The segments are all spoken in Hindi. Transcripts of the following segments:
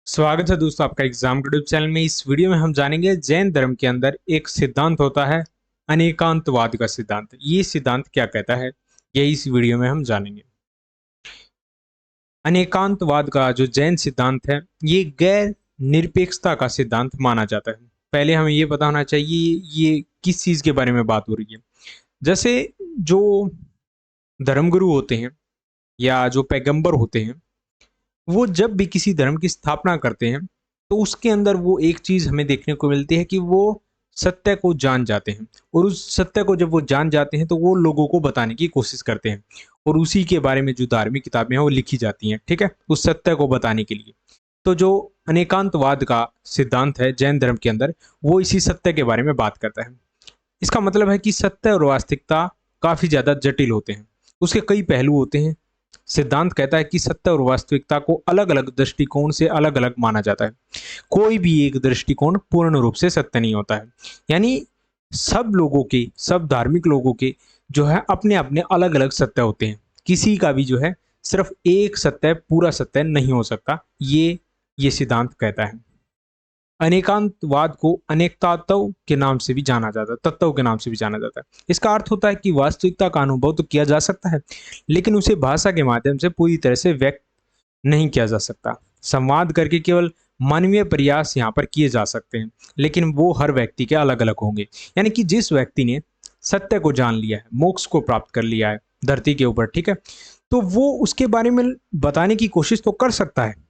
स्वागत है दोस्तों आपका एग्जाम यूट्यूब चैनल में। इस वीडियो में हम जानेंगे जैन धर्म के अंदर एक सिद्धांत होता है अनेकांतवाद का सिद्धांत। ये सिद्धांत क्या कहता है, यही इस वीडियो में हम जानेंगे। अनेकांतवाद का जो जैन सिद्धांत है ये गैर निरपेक्षता का सिद्धांत माना जाता है। पहले हमें ये पता होना चाहिए ये किस चीज के बारे में बात हो रही है। जैसे जो धर्मगुरु होते हैं या जो पैगंबर होते हैं, वो जब भी किसी धर्म की स्थापना करते हैं तो उसके अंदर वो एक चीज हमें देखने को मिलती है कि वो सत्य को जान जाते हैं। और उस सत्य को जब वो जान जाते हैं तो वो लोगों को बताने की कोशिश करते हैं। और उसी के बारे में जो धार्मिक किताबें हैं वो लिखी जाती हैं, ठीक है, उस सत्य को बताने के लिए। तो जो अनेकांतवाद का सिद्धांत है जैन धर्म के अंदर, वो इसी सत्य के बारे में बात करता है। इसका मतलब है कि सत्य और वास्तविकता काफी ज्यादा जटिल होते हैं, उसके कई पहलू होते हैं। सिद्धांत कहता है कि सत्य और वास्तविकता को अलग अलग दृष्टिकोण से अलग अलग माना जाता है। कोई भी एक दृष्टिकोण पूर्ण रूप से सत्य नहीं होता है। यानी सब लोगों के, सब धार्मिक लोगों के जो है अपने अपने अलग अलग सत्य होते हैं। किसी का भी जो है सिर्फ एक सत्य पूरा सत्य नहीं हो सकता, ये सिद्धांत कहता है। अनेकांतवाद को अनेकतात्व के नाम से भी जाना जाता है, तत्व के नाम से भी जाना जाता है। इसका अर्थ होता है कि वास्तविकता का अनुभव तो किया जा सकता है, लेकिन उसे भाषा के माध्यम से पूरी तरह से व्यक्त नहीं किया जा सकता। संवाद करके केवल मानवीय प्रयास यहाँ पर किए जा सकते हैं, लेकिन वो हर व्यक्ति के अलग अलग होंगे। यानी कि जिस व्यक्ति ने सत्य को जान लिया है, मोक्ष को प्राप्त कर लिया है धरती के ऊपर, ठीक है, तो वो उसके बारे में बताने की कोशिश तो कर सकता है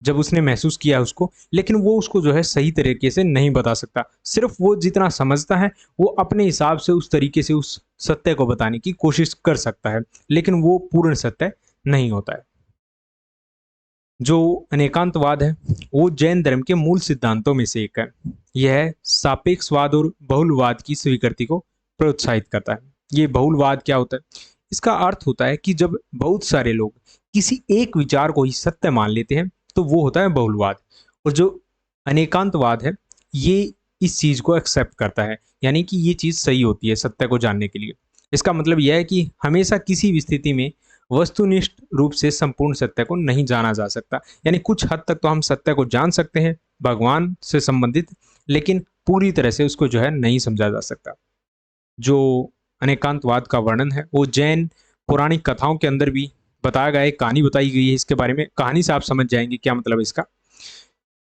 जब उसने महसूस किया उसको, लेकिन वो उसको जो है सही तरीके से नहीं बता सकता। सिर्फ वो जितना समझता है वो अपने हिसाब से उस तरीके से उस सत्य को बताने की कोशिश कर सकता है, लेकिन वो पूर्ण सत्य नहीं होता है। जो अनेकांतवाद है वो जैन धर्म के मूल सिद्धांतों में से एक है। यह सापेक्षवाद और बहुलवाद की स्वीकृति को प्रोत्साहित करता है। ये बहुलवाद क्या होता है? इसका अर्थ होता है कि जब बहुत सारे लोग किसी एक विचार को ही सत्य मान लेते हैं तो वो होता है बहुलवाद। और जो अनेकांतवाद है ये इस चीज को एक्सेप्ट करता है, यानी कि ये चीज सही होती है सत्य को जानने के लिए। इसका मतलब यह है कि हमेशा किसी भी स्थिति में वस्तुनिष्ठ रूप से संपूर्ण सत्य को नहीं जाना जा सकता। यानी कुछ हद तक तो हम सत्य को जान सकते हैं भगवान से संबंधित, लेकिन पूरी तरह से उसको जो है नहीं समझा जा सकता। जो अनेकांतवाद का वर्णन है वो जैन पौराणिक कथाओं के अंदर भी बताया गया है, कहानी बताई गई है इसके बारे में। कहानी से आप समझ जाएंगे क्या मतलब है इसका।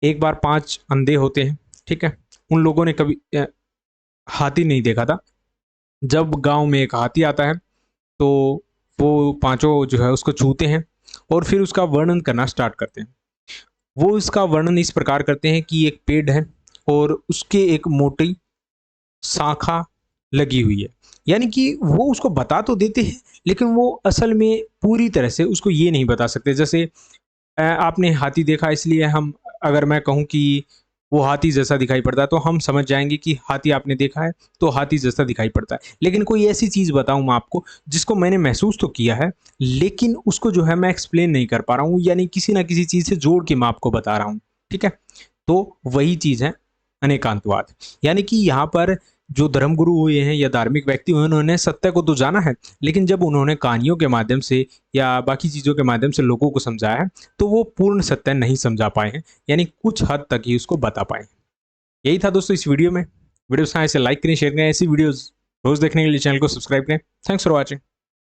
एक बार 5 अंधे होते हैं, ठीक है, उन लोगों ने कभी हाथी नहीं देखा था। जब गांव में एक हाथी आता है तो वो पांचों जो है उसको छूते हैं और फिर उसका वर्णन करना स्टार्ट करते हैं। वो इसका वर्णन इस प्रकार करते हैं कि एक पेड़ है और उसके एक मोटी शाखा लगी हुई है। यानी कि वो उसको बता तो देते हैं, लेकिन वो असल में पूरी तरह से उसको ये नहीं बता सकते। जैसे आपने हाथी देखा, इसलिए हम, अगर मैं कहूँ कि वो हाथी जैसा दिखाई पड़ता है तो हम समझ जाएंगे कि हाथी आपने देखा है तो हाथी जैसा दिखाई पड़ता है। लेकिन कोई ऐसी चीज बताऊं मैं आपको जिसको मैंने महसूस तो किया है, लेकिन उसको जो है मैं एक्सप्लेन नहीं कर पा रहा हूँ, यानी किसी ना किसी चीज से जोड़ के मैं आपको बता रहा हूँ, ठीक है। तो वही चीज है अनेकांतवाद। यानी कि यहाँ पर जो धर्मगुरु हुए हैं या धार्मिक व्यक्ति हुए, उन्होंने सत्य को तो जाना है, लेकिन जब उन्होंने कहानियों के माध्यम से या बाकी चीजों के माध्यम से लोगों को समझाया है तो वो पूर्ण सत्य नहीं समझा पाए हैं, यानी कुछ हद तक ही उसको बता पाए। यही था दोस्तों इस वीडियो में। वीडियो से लाइक करें, शेयर करें। ऐसी वीडियोस रोज देखने के लिए चैनल को सब्सक्राइब करें। Thanks for watching.